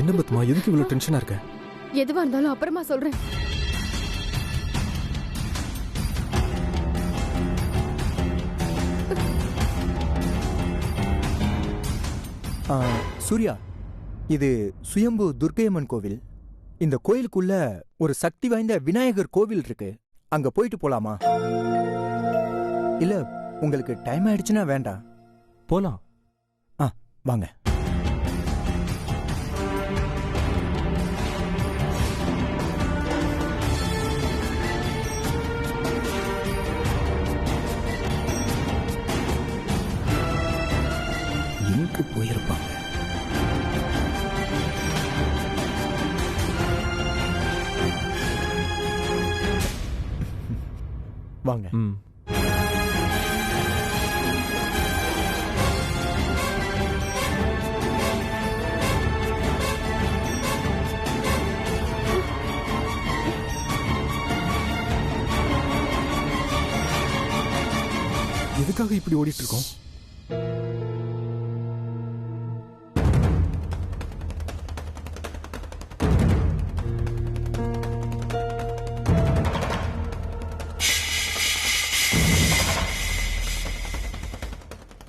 என்ன பத்மா, எதுக்கு இவ்வளவு டென்ஷனா இருக்க? எதுவா இருந்தாலும் அப்புறமா சொல்றேன். சூர்யா, இது சுயம்பு துர்க்கையம்மன் கோவில். இந்த கோயிலுக்குள்ள ஒரு சக்தி வாய்ந்த விநாயகர் கோவில் இருக்கு. அங்க போயிட்டு போலாமா? இல்ல உங்களுக்கு டைம் ஆயிடுச்சுன்னா வேண்டாம். போலாம். வாங்க. எங்க போயிருப்பாங்க? வாங்க. எதுக்காக இப்படி ஓடிட்டு இருக்கோம்?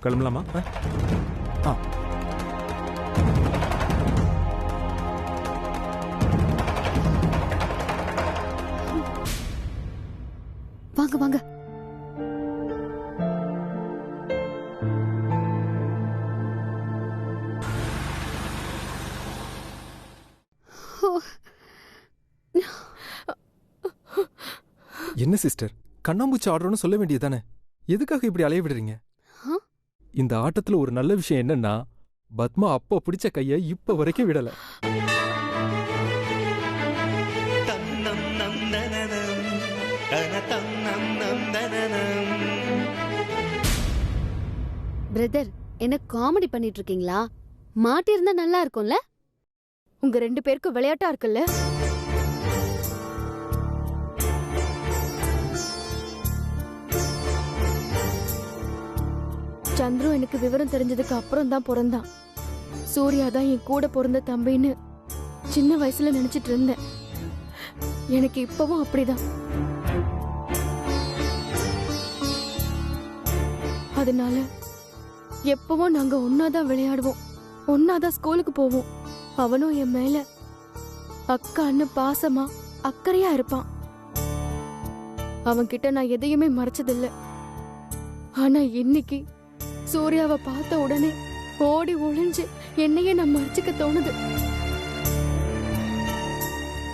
கிளம்பலாமா? வாங்க வாங்க. என்ன சிஸ்டர், கண்ணாம்பூச்சி ஆடுறோன்னு சொல்ல வேண்டியதானே? எதுக்காக இப்படி அலைய விடுறீங்க? இந்த ஆட்டத்துல ஒரு நல்ல விஷயம் என்னன்னா, பத்மா அப்பா பிடிச்ச கைய இப்ப வரைக்கும் விடல. பிரதர், என்ன காமெடி பண்ணிட்டு இருக்கீங்களா? மாட்டி இருந்தா நல்லா இருக்கும்ல? உங்க 2 பேருக்கு விளையாட்டா இருக்குல்ல? சந்துரு எனக்கு விவரம் தெரிஞ்சதுக்கு அப்புறம் தான் பிறந்தான். சூர்யா தான் என் கூட பிறந்த தம்பின்னு சின்ன வயசுல நினைச்சிட்டு இருந்தேன். எனக்கு இப்பவும் அப்படிதான். அதனால எப்பவும் நாங்க ஒன்னாதான் விளையாடுவோம், ஒன்னாதான் ஸ்கூலுக்கு போவோம். அவனும் என் மேல அக்கான்னு பாசமா அக்கறையா இருப்பான். அவன்கிட்ட நான் எதையுமே மறைச்சதில்ல. ஆனா இன்னைக்கு சூர்யாவை பார்த்த உடனே ஓடி ஒளிஞ்சு என்னையே நான் மறைச்சிக்க தோணுது.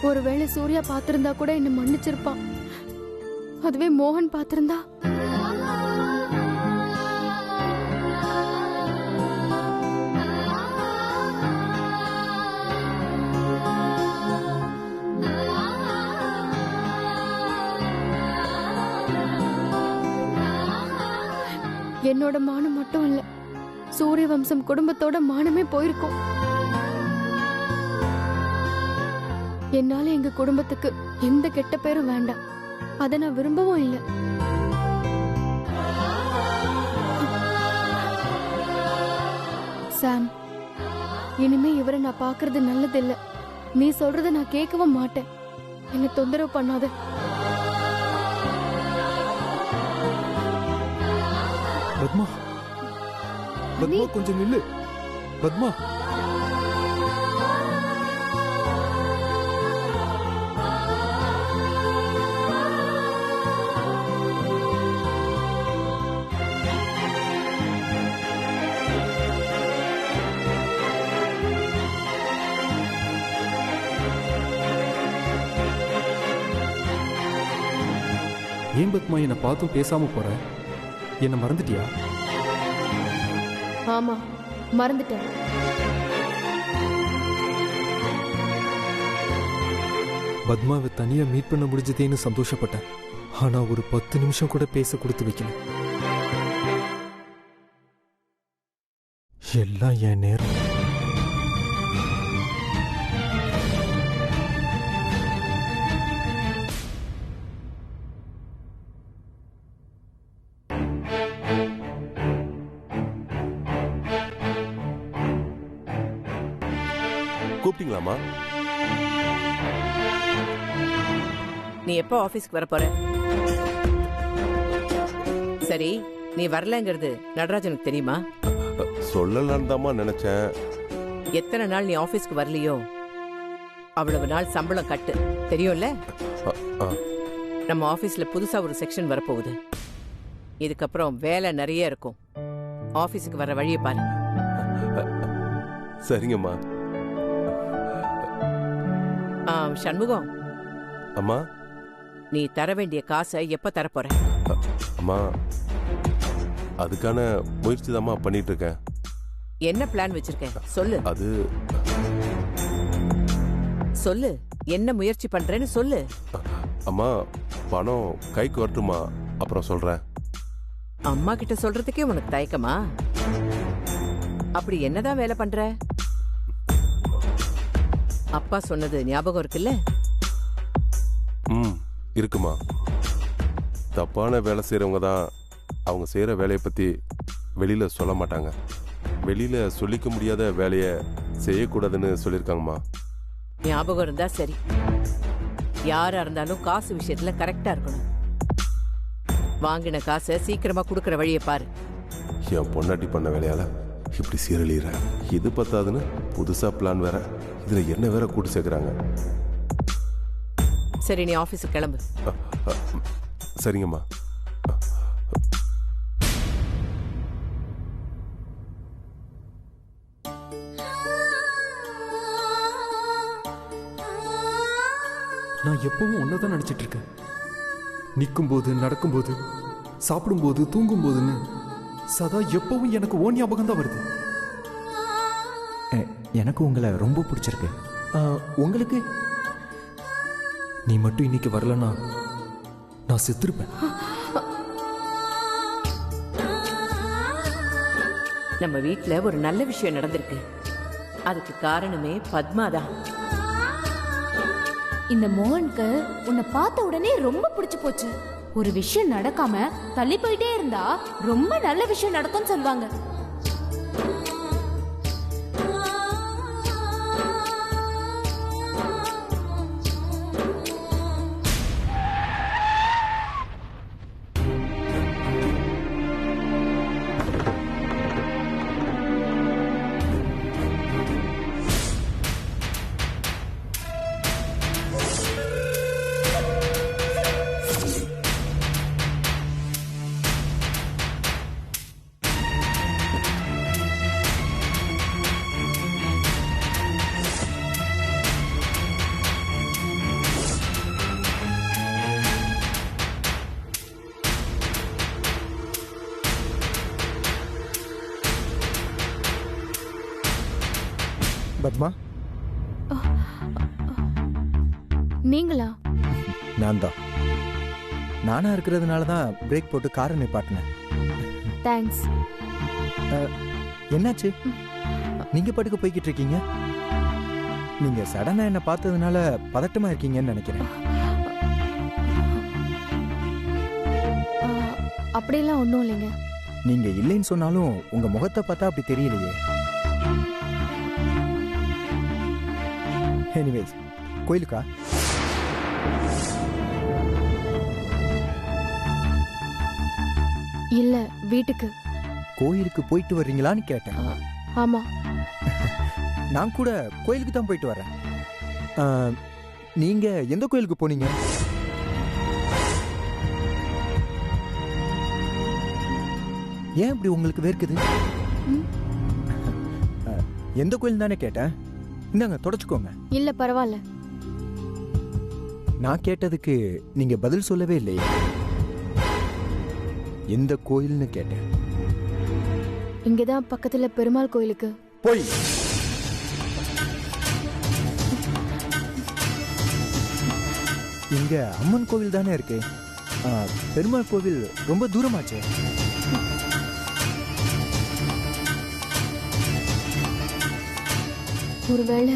ஒருவேளை சூர்யா பார்த்திருந்தா கூட என்ன மன்னிச்சிருப்பான். அதுவே மோகன் பார்த்திருந்தா என்னோட மானம் மட்டும் இல்ல, சூரிய வம்சம் குடும்பத்தோட மானமே போயிருக்கும். என்னால எங்க குடும்பத்துக்கு எந்த கெட்ட பேரும் வேண்டாம். அதை நான் விரும்பவும் இல்லை. சாம், இனிமே இவரை நான் பாக்குறது நல்லதில்ல. நீ சொல்றத நான் கேட்கவும் மாட்டேன். என்னை தொந்தரவு பண்ணாத. பத்மா, பத்மா கொஞ்சம் நில்லு. பத்மா, ஏன் பத்மா என்னை பார்த்தும் பேசாம போற? என்ன மறந்துட்டியா? ஆமா, மறந்துட்டேன். பத்மாவை தனியா மீட் பண்ண முடிஞ்சதேன்னு சந்தோஷப்பட்டேன். ஆனா ஒரு 10 நிமிஷம் கூட பேச கொடுத்து வைக்கல. எல்லாம் என் நேரம். கூப்பிட்டீங்களாமா? நீ எப்போ ஆபீஸ்க்கு வர போற? சரி, நீ வரலங்கிறது நடராஜனுக்கு தெரியுமா? சொல்லலான்னு தாம்மா நினைச்சேன். எத்தனை நாள் நீ ஆபீஸ்க்கு வரலையோ அவ்வளவு நாள் சம்பளம் கட்டு, தெரியும்ல? நம்ம ஆபீஸ்ல புதுசா ஒரு செக்ஷன் வரப்போகுது. இதுக்கப்புறம் வேலை நிறைய இருக்கும். ஆபீஸுக்கு வர வழியை பாரு. சரிங்கம்மா. சண்முகம், அம்மா, நீ தர வேண்டிய காசை எப்ப தரப்போற? அம்மா, அதுக்கான முயற்சி தாம்மா பண்ணிட்டு இருக்கேன். என்ன பிளான் வச்சிருக்க சொல்லு. அது சொல்லு, என்ன முயற்சி பண்றேன்னு சொல்லு. அம்மா, பணம் கைக்கு வரட்டுமா, அப்புறம் சொல்றேன். அம்மா கிட்ட சொல்றதுக்கே உனக்கு தயக்கமா? அப்படி என்னதான் வேலை பண்ற? அப்பா சொன்னது ஞாபகம் இருக்குல்ல? இருக்குமா. தப்பான வேலை செய்யறவங்க தான் அவங்க செய்யற வேலையை பத்தி வெளியில சொல்ல மாட்டாங்க. வெளியில சொல்லிக்க முடியாத வேலையை செய்யக்கூடாதுன்னு சொல்லியிருக்காங்கம்மா. ஞாபகம் இருந்தா சரி. யாரா இருந்தாலும் காசு விஷயத்துல கரெக்டா இருக்கணும். வாங்கின காசை சீக்கிரமா குடுக்கற வழியை பாரு. என் பொண்டாட்டி பண்ண வேலையால இப்படி சீரழிற. இது பத்தாதுன்னு புதுசா பிளான் வேற. இதுல என்ன வேற கூட்டு சேர்க்கிறாங்க. சரி, நீ ஆபீஸுக்கு கிளம்பு. சரிங்கம்மா. நான் எப்பவும் ஒன்னதான் நினைச்சிட்டு இருக்கேன். நிற்கும் போது, நடக்கும்போது, சாப்பிடும்போது, தூங்கும் போதுன்னு சதா எப்பவும் எனக்கு ஓ ஞாபகம் தான் வருது. எனக்கு உங்களை ரொம்ப பிடிச்சிருக்கு. உங்களுக்கு? நீ மட்டும் இன்னைக்கு வரலனா நான் செத்துருப்பேன். நம்ம வீட்டுல ஒரு நல்ல விஷயம் நடந்திருக்கு. அதுக்கு காரணமே பத்மாதான். இந்த மோகனுக்கு உன்னை பார்த்த உடனே ரொம்ப பிடிச்சு போச்சு. ஒரு விஷயம் நடக்காம தள்ளி போயிட்டே இருந்தா ரொம்ப நல்ல விஷயம் நடக்கும்னு சொல்லுவாங்க. பத்மா, நீங்களா? நான் தான். நானா இருக்கிறதுனால தான் பிரேக் போட்டு காரை நிப்பாட்டினேன். தேங்க்ஸ். என்னாச்சு? நீங்க பாட்டுக்கு போய்கிட்டு இருக்கீங்க. நீங்க சடனா என்ன பார்த்ததுனால பதட்டமா இருக்கீங்கன்னு நினைக்கிறேன். அப்படியெல்லாம் ஒன்றும் இல்லைங்க. நீங்க இல்லைன்னு சொன்னாலும் உங்க முகத்தை பார்த்தா அப்படி தெரியலையே. எனிவேஸ், கோயிலுக்கா? இல்ல, வீட்டுக்கு. கோயிலுக்கு போயிட்டு வர்றீங்களான்னு கேட்டேன். ஆமா. நான் கூட கோயிலுக்கு தான் போயிட்டு வரேன். நீங்க எந்த கோயிலுக்கு போனீங்க? ஏன் இப்படி உங்களுக்கு வேர்க்குது? எந்த கோயில் தானே கேட்டேன். இந்தாங்க, தொடச்சுக்கோங்க. இல்ல, பரவாயில்ல. நான் கேட்டதுக்கு நீங்க பதில் சொல்லவே இல்லையே. எந்த கோயில்னு கேட்டேன். இங்கதான் பக்கத்துல பெருமாள் கோயிலுக்கு. போய் இங்க அம்மன் கோவில் தானே இருக்கு. பெருமாள் கோவில் ரொம்ப தூரமாச்சே. ஒருவேளை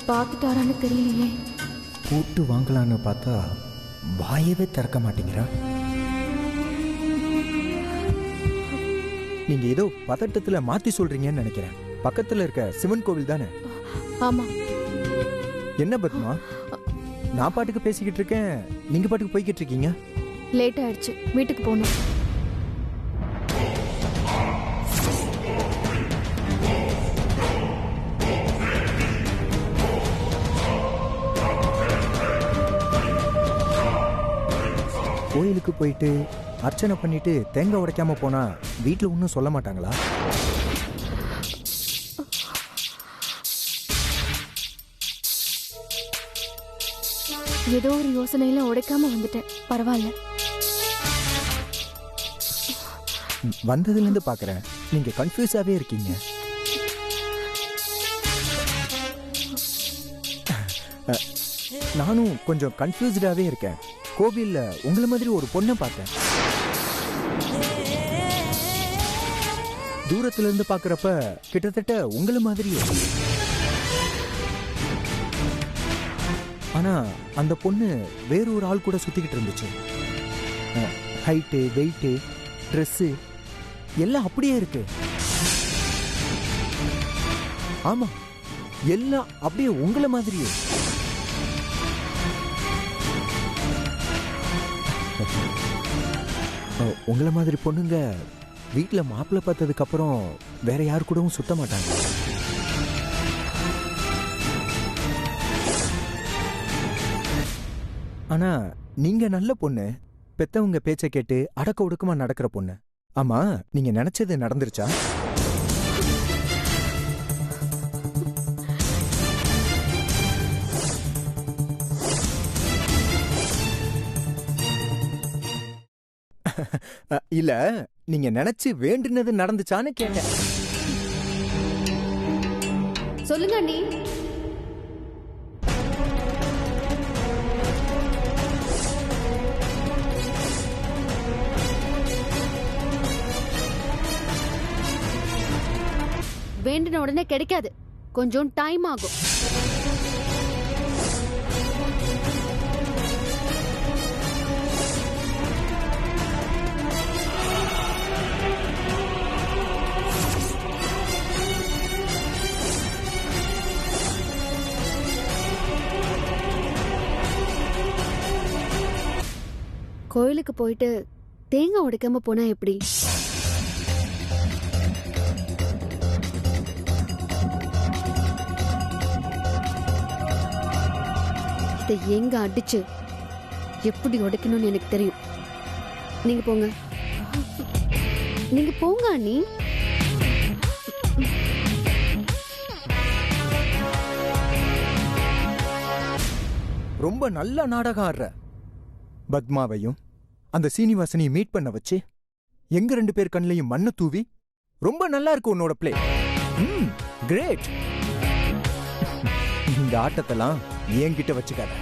பார்த்துட்டாரான்னு தெரியலையே. கூட்டு வாங்கலான்னு பார்த்தா வாயவே திறக்க மாட்டேங்கிறா. நீங்க ஏதோ பதட்டத்துல மாத்தி சொல்றீங்கன்னு நினைக்கிறேன். பக்கத்துல இருக்க சிவன் கோவில் தானே? ஆமா. என்ன பத்மா, நான் பாட்டுக்கு பேசிக்கிட்டு இருக்கேன், நீங்க பாட்டுக்கு போய்கிட்டு இருக்கீங்க. லேட் ஆயிடுச்சு, வீட்டுக்கு போகணும். கோயிலுக்கு போயிட்டு அர்ச்சனை பண்ணிட்டு தேங்காய் உடைக்காம போனா வீட்டுல ஒன்றும் சொல்ல மாட்டாங்களா? ஏதோ ஒரு யோசனையில உடைக்காம வந்துட்டேன், பரவாயில்ல. வந்ததுல இருந்து பாக்குறேன், நீங்க கன்ஃபியூஸாவே இருக்கீங்க. நானும் கொஞ்சம் கன்ஃபியூஸ்டாவே இருக்கேன். கோவில்ல உங்களை மாதிரி ஒரு பொண்ணை பார்த்தேன். தூரத்துல இருந்து பாக்குறப்ப கிட்டத்தட்ட உங்களை மாதிரியே. ஆனா அந்த பொண்ணு வேறொரு ஆள் கூட சுத்திக்கிட்டு இருந்துச்சு. ஹைட்டு, வெயிட்டு, ட்ரெஸ்ஸு எல்லாம் அப்படியே இருக்கு. ஆமா, எல்லாம் அப்படியே உங்களை மாதிரியே. உங்களை மாதிரி பொண்ணுங்க வீட்டுல மாப்பிள்ளை பார்த்ததுக்கு அப்புறம் வேற யாரு கூடவும் சுத்த மாட்டாங்க. ஆனா நீங்க நல்ல பொண்ணு, பெத்தவங்க பேச்ச கேட்டு அடக்க ஒடுக்கமா நடக்கிற பொண்ணு. ஆமா, நீங்க நினைச்சது நடந்துருச்சா? இல்ல, நீங்க நினைச்சு வேண்டினது நடந்துச்சான்னு கேட்டேன். சொல்லுங்க அண்ணி. வேண்டின உடனே கிடைக்காது, கொஞ்சம் டைம் ஆகும். கோயிலுக்கு போயிட்டு தேங்காய் உடைக்காம போனா எப்படி? இதை எங்க அடிச்சு எப்படி உடைக்கணும்னு எனக்கு தெரியும். நீங்க போங்க, நீங்க போங்க அண்ணி. ரொம்ப நல்ல நாடகம் ஆடுற. பத்மாவையும் அந்த சீனிவாசனையும் மீட் பண்ண வச்சு எங்க 2 பேர் கண்ணையும் மண்ணு தூவி, ரொம்ப நல்லா இருக்கு உன்னோட பிளே. கிரேட். இந்த ஆட்டத்தெல்லாம் என்கிட்ட வச்சுக்காத.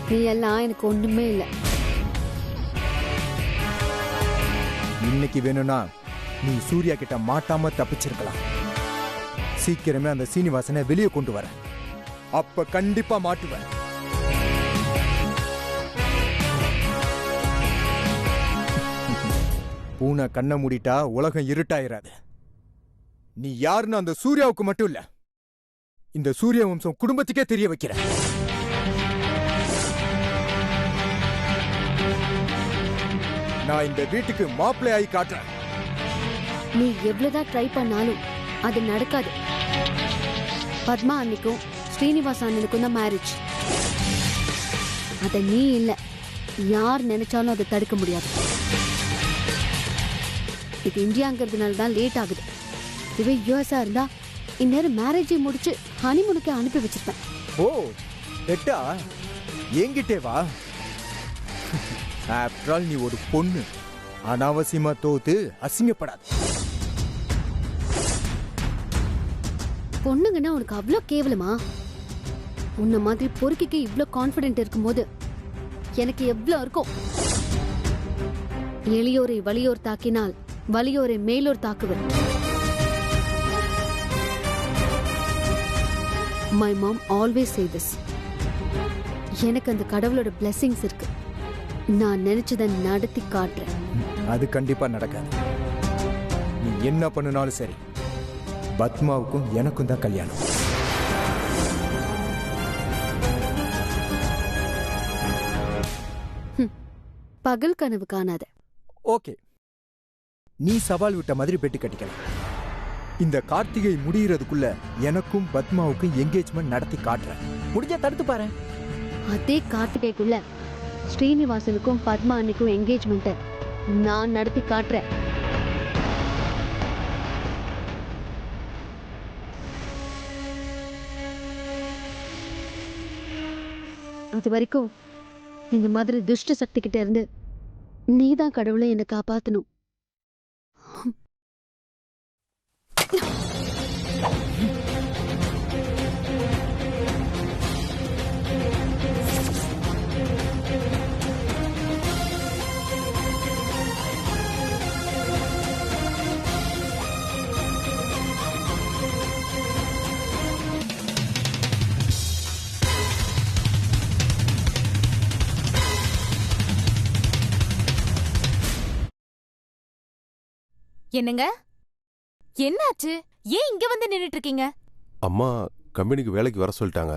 நீ எல்லாம் எனக்கு ஒண்ணுமே இல்ல. இன்னைக்கு வேணும்னா நீ சூர்யா கிட்ட மாட்டாம தப்பிச்சிருக்கலாம். சீக்கிரமே அந்த சீனிவாசனை வெளியே கொண்டு வர, அப்ப கண்டிப்பா மாட்டுவேன். பூனை கண்ணை மூடிட்டா உலகம் இருட்டாயிராது. நீ யாருன்னு அந்த சூர்யாவுக்கு மட்டும் இல்ல, இந்த சூரிய வம்சம் குடும்பத்துக்கே தெரிய வைக்கிற. நான் இந்த வீட்டுக்கு மாப்பிள்ளை ஆகி காட்டுறேன். நீ எவ்வளவுதான் ட்ரை பண்ணாலும் அது நடக்காது. பத்மா அன்னைக்கும் ஸ்ரீனிவாச அண்ணனுக்கும் தான் மேரேஜ். அத நீ இல்ல, யார் நினைச்சாலும் அதை தடுக்க முடியாது. இது இந்தியாங்கிறதுனால தான் லேட் ஆகுது. இதுவே யூஎஸ்ஆ இருந்தா இந்நேரம் மேரேஜை முடிச்சு ஹனிமூனுக்கு அனுப்பி வச்சிருப்பேன். ஓ எட்டா, என்கிட்டே வா. ஆஃப்டர் ஆல் நீ ஒரு பொண்ணு, அனாவசியமா தோத்து அசிங்கப்படாது. பொண்ணுங்கன்னா உனக்கு அவ்வளோ கேவலமா? உன்ன மாதிரி பொறுக்கிக்கு இவ்வளோ கான்ஃபிடென்ட் இருக்கும்போது எனக்கு எவ்வளோ இருக்கும். எளியோரை வலியோர் தாக்கினால் வலியோரை மேலோர் தாக்குவர். My mom always say this. எனக்கு அந்த கடவுளோட blessings இருக்கு. நான் நினைச்சதை நடத்தி காட்டுறேன். அது கண்டிப்பா நடக்காது. நீ என்ன பண்ணினாலும் சரி, பத்மாவுக்கும் எனக்கும் தான் கல்யாணம். பகல் கனவு காணாத. ஓகே, நீ சவால் விட்ட மாதிரி பெட்டு கட்டிக்கலாம். இந்த கார்த்திகை முடியறதுக்குள்ள எனக்கும் பத்மாவுக்கும் என்கேஜ்மெண்ட் நடத்தி காட்டுறேன். முடிஞ்சா தடுத்து பாரு. அதே கார்த்திகைக்குள்ள ஸ்ரீனிவாசனுக்கும் பத்மா அன்னைக்கும் என்கேஜ்மெண்ட்டை நான் நடத்தி காட்டுறேன். அது வரைக்கும் இந்த மாதிரி துஷ்ட சக்தி கிட்ட இருந்து நீதான் கடவுளை என்னை காப்பாத்தணும். என்னங்க, என்னாச்சு? ஏன் இங்க வந்து நின்னுட்டு இருக்கீங்க? அம்மா கம்பெனிக்கு வேலைக்கு வர சொல்லிட்டாங்க.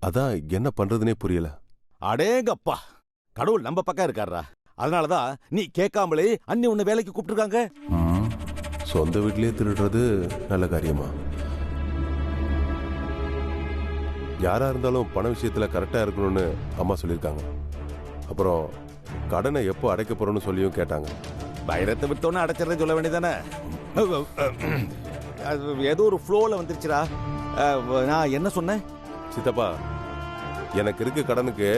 அதான் என்ன பண்றதுனே புரியல. அடேங்கப்பா, கடவுள் நம்ம பக்கம் இருக்காரா. அதனாலதான் நீ கேட்காமலே அண்ணி உன்னை வேலைக்கு கூப்பிட்டுருக்காங்க. சொந்த வீட்லயே திருடுறது நல்ல காரியமா? யாரா இருந்தாலும் பண விஷயத்துல கரெக்டா இருக்கணும்னு அம்மா சொல்லியிருக்காங்க. அப்புறம் கடனை எப்போ அடைக்க போறோம்னு சொல்லியும் கேட்டாங்க. வைரத்தை விட்டோன்னு அடைச்சிடறேன்னு சொல்ல வேண்டியதானே? ஏதோ ஒரு ஃப்ளோல வந்துருச்சுடா. நான் என்ன சொன்னேன்? சித்தப்பா, எனக்கு இருக்க கடனுக்கு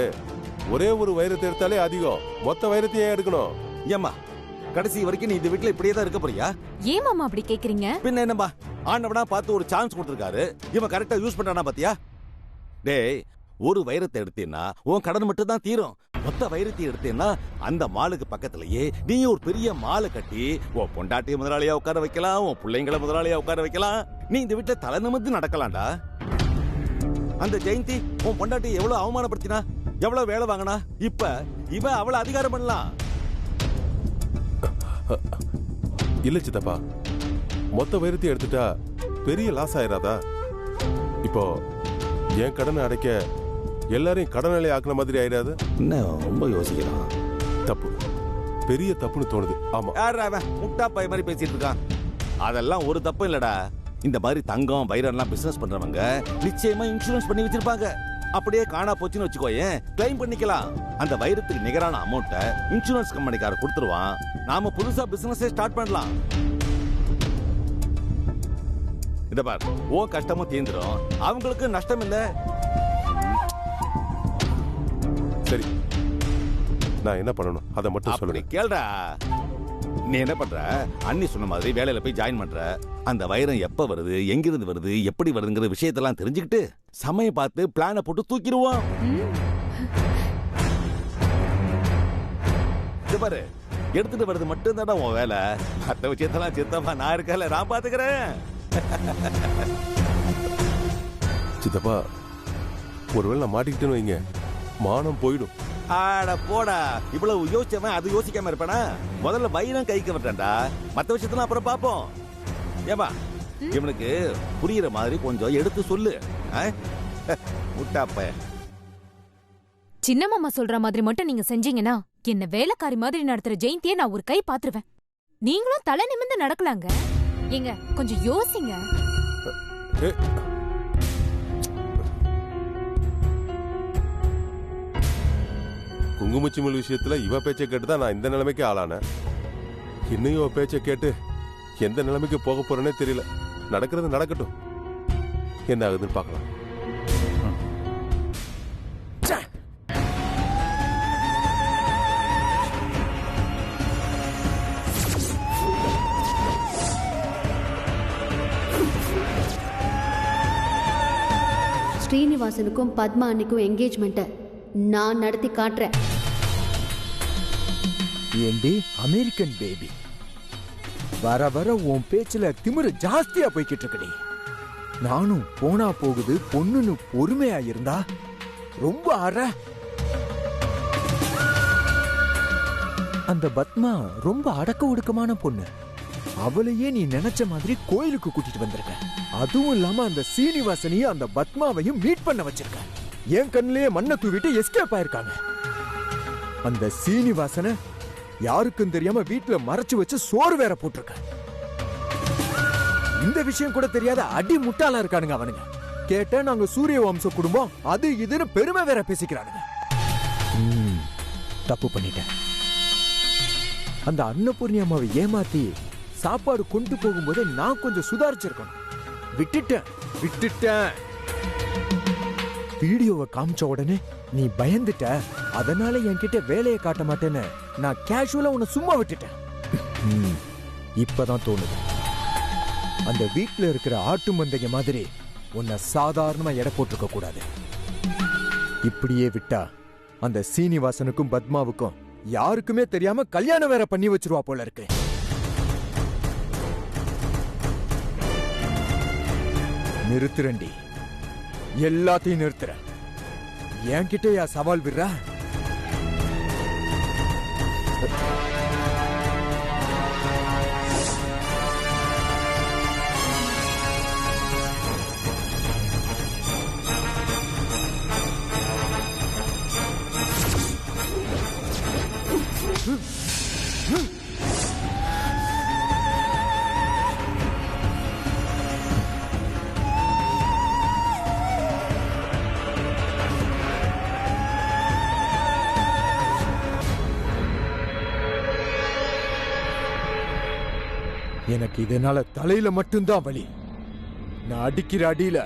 ஒரே ஒரு வைரத்தை எடுத்தாலே அதிகம். மொத்த வைரத்தையே எடுக்கணும். ஏம்மா, கடைசி வரைக்கும் நீ இந்த வீட்டுல இப்படியே தான் இருக்க போறியா? ஏன் மாமா அப்படி கேக்குறீங்க? பின்ன என்னம்மா, ஆண்டவனா பார்த்து ஒரு சான்ஸ் கொடுத்துருக்காரு. இவன் கரெக்டா யூஸ் பண்றானா பாத்தியா? டேய், ஒரு வைரத்தை எடுத்தீன்னா உன் கடன் மட்டும் தான் தீரும். மொத்த வைரத்தை எடுத்தேன்னா அந்த மாலுக்கு பக்கத்திலேயே நீ ஒரு பெரிய மாலை கட்டி உன் பொண்டாட்டிய முதலாளியா உட்கார வைக்கலாம், உன் பிள்ளைங்களை முதலாளியா உட்கார வைக்கலாம். நீ இந்த வீட்டுல தலை நிமிர்ந்து நடக்கலாம்டா. அந்த ஜெயந்தி உன் பொண்டாட்டி எவ்வளவு அவமானப்படுத்தினா, எவ்வளவு வேலை வாங்கினா, இப்ப இவ அவளை அதிகாரம் பண்ணலாம். இல்ல சித்தப்பா, மொத்த வைரத்தை எடுத்துட்டா பெரிய லாஸ் ஆயிராதா? இப்போ என் கடனை அடைக்க எல்லாரையும் கடனாளி ஆக்குன மாதிரி ஆயிடாது? இன்னும் ரொம்ப யோசிக்கலாம். தப்பு, பெரிய தப்புன்னு தோணுது. ஆமா, யார் அவன் முட்டா பை மாதிரி பேசிட்டு இருக்கான்? அதெல்லாம் ஒரு தப்பு இல்லடா. இந்த மாதிரி தங்கம் வைரம்லாம் பிசினஸ் பண்றவங்க நிச்சயமா இன்சூரன்ஸ் பண்ணி வச்சிருப்பாங்க. அப்படியே காணா போச்சுன்னு வச்சுக்கோயேன், கிளைம் பண்ணிக்கலாம். அந்த வைரத்துக்கு நிகரான அமௌண்ட்டை இன்சூரன்ஸ் கம்பெனிக்கார கொடுத்துருவான். நாம புதுசா பிசினஸ் ஸ்டார்ட் பண்ணலாம். இத பாரு, ஓ கஷ்டமும் தீந்துரும், அவங்களுக்கு நஷ்டம் இல்ல. சரி, நான் என்ன பண்ணணும் அதை மட்டும் சொல்லுங்க. கேளுடா, நீ என்ன பண்ற? அண்ணி சொன்ன மாதிரி வேலையில போய் ஜாயின் பண்ற. அந்த வைரம் எப்ப வருது, எங்கிருந்து வருது, எப்படி வருதுங்கிற விஷயத்தெல்லாம் தெரிஞ்சுக்கிட்டு சமயம் பார்த்து பிளான போட்டு தூக்கிடுவோம். இது பாரு, எடுத்துட்டு வருது மட்டும் தானே உன் வேலை. மத்த விஷயத்தெல்லாம் சித்தப்பா நான் இருக்கல, நான் பாத்துக்கிறேன். சித்தப்பா, ஒருவேளை நான் மாட்டிக்கிட்டேன்னு வைங்க, மானம் போயிடும். ஆட போடா, இவ்வளவு யோசிச்சவன் அது யோசிக்காம இருப்பானா? முதல்ல வைரம் கைக்கு வரட்டா, மத்த விஷயத்தெல்லாம் அப்புறம் பாப்போம். ஏமா, இவனுக்கு புரியுற மாதிரி கொஞ்சம் எடுத்து சொல்லு. முட்டாப்ப சின்ன மாமா சொல்ற மாதிரி மட்டும் நீங்க செஞ்சீங்கன்னா என்ன வேலைக்காரி மாதிரி நடத்துற ஜெயந்தியை நான் ஒரு கை பாத்துருவேன். நீங்களும் தலை நிமிர்ந்து நடக்கலாங்க. ஏங்க, கொஞ்சம் யோசிங்க. குங்குமச்சிமல் விஷயத்துல இவ பேச்சை கேட்டுதான் நான் இந்த நிலைமைக்கு ஆளானேன். இன்னும் இவ பேச்சை கேட்டு எந்த நிலைமைக்கு போக போறேன்னே தெரியல. நடக்கிறது நடக்கட்டும், என்ன ஆகுதுன்னு பார்க்கலாம். ஸ்ரீனிவாசனுக்கும் பத்மா அன்னைக்கும் என்கேஜ்மெண்ட்டை நான் நடத்தி காட்டுறேன். ஏண்டி அமெரிக்கன் பேபி, வர வர உன் பேச்சுல திமிரு ஜாஸ்தியா போய்கிட்டு இருக்குடி. நானும் போனா போகுது பொண்ணுன்னு பொறுமையா இருந்தா ரொம்ப ஆற. அந்த பத்மா ரொம்ப அடக்க ஒடுக்கமான பொண்ணு. அவளையே நீ நினைச்ச மாதிரி கோயிலுக்கு கூட்டிட்டு வந்திருக்க. அதுவும் இல்லாம அந்த சீனிவாசனையும் அந்த பத்மாவையும் மீட் பண்ண வச்சிருக்க. என் கண்ணிலேயே மண்ணை தூவிட்டு எஸ்கேப் ஆயிருக்காங்க. அந்த சீனிவாசனை யாருக்கும் தெரியாம வீட்டுல மறைச்சு வச்சு சோறு வேற போட்டிருக்க. இந்த விஷயம் கூட தெரியாத அடி முட்டாளா இருக்கானுங்க அவனுங்க. கேட்டா நாங்க சூரிய வம்ச குடும்பம் அது இதுன்னு பெருமை வேற பேசிக்கிறானுங்க. தப்பு பண்ணிட்டேன். அந்த அன்னபூர்ணி அம்மாவை ஏமாத்தி சாப்பாடு கொண்டு போகும்போதே நான் கொஞ்சம் சுதாரிச்சிருக்கணும். விட்டுட்டேன். வீடியோவை காமிச்ச உடனே நீ பயந்துட்ட, அதனால என்கிட்ட வேலையை காட்ட மாட்டேன்னு நான் கேஷுவலா உன்னை சும்மா விட்டுட்டேன். இப்பதான் தோணுது, அந்த வீட்டுல இருக்கிற ஆட்டு மந்தைங்க மாதிரி உன்னை சாதாரணமா எடை போட்டிருக்க கூடாது. இப்படியே விட்டா அந்த சீனிவாசனுக்கும் பத்மாவுக்கும் யாருக்குமே தெரியாம கல்யாணம் வேற பண்ணி வச்சிருவா போல இருக்கு. நிறுத்துறண்டி, எல்லாத்தையும் நிறுத்துற. என்கிட்ட யா சவால் விடுறா? எனக்கு இதனால தலையில மட்டும்தான் வலி. நான் அடிக்கிற அடியில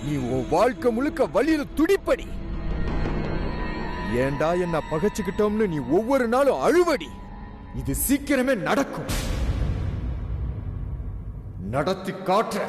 நீ உன் வாழ்க்கை முழுக்க வலியில துடிப்படி. ஏண்டா என்ன பகைச்சுக்கிட்டோம்னு நீ ஒவ்வொரு நாளும் அழுவடி. இது சீக்கிரமே நடக்கும். நடத்தி காட்டுற.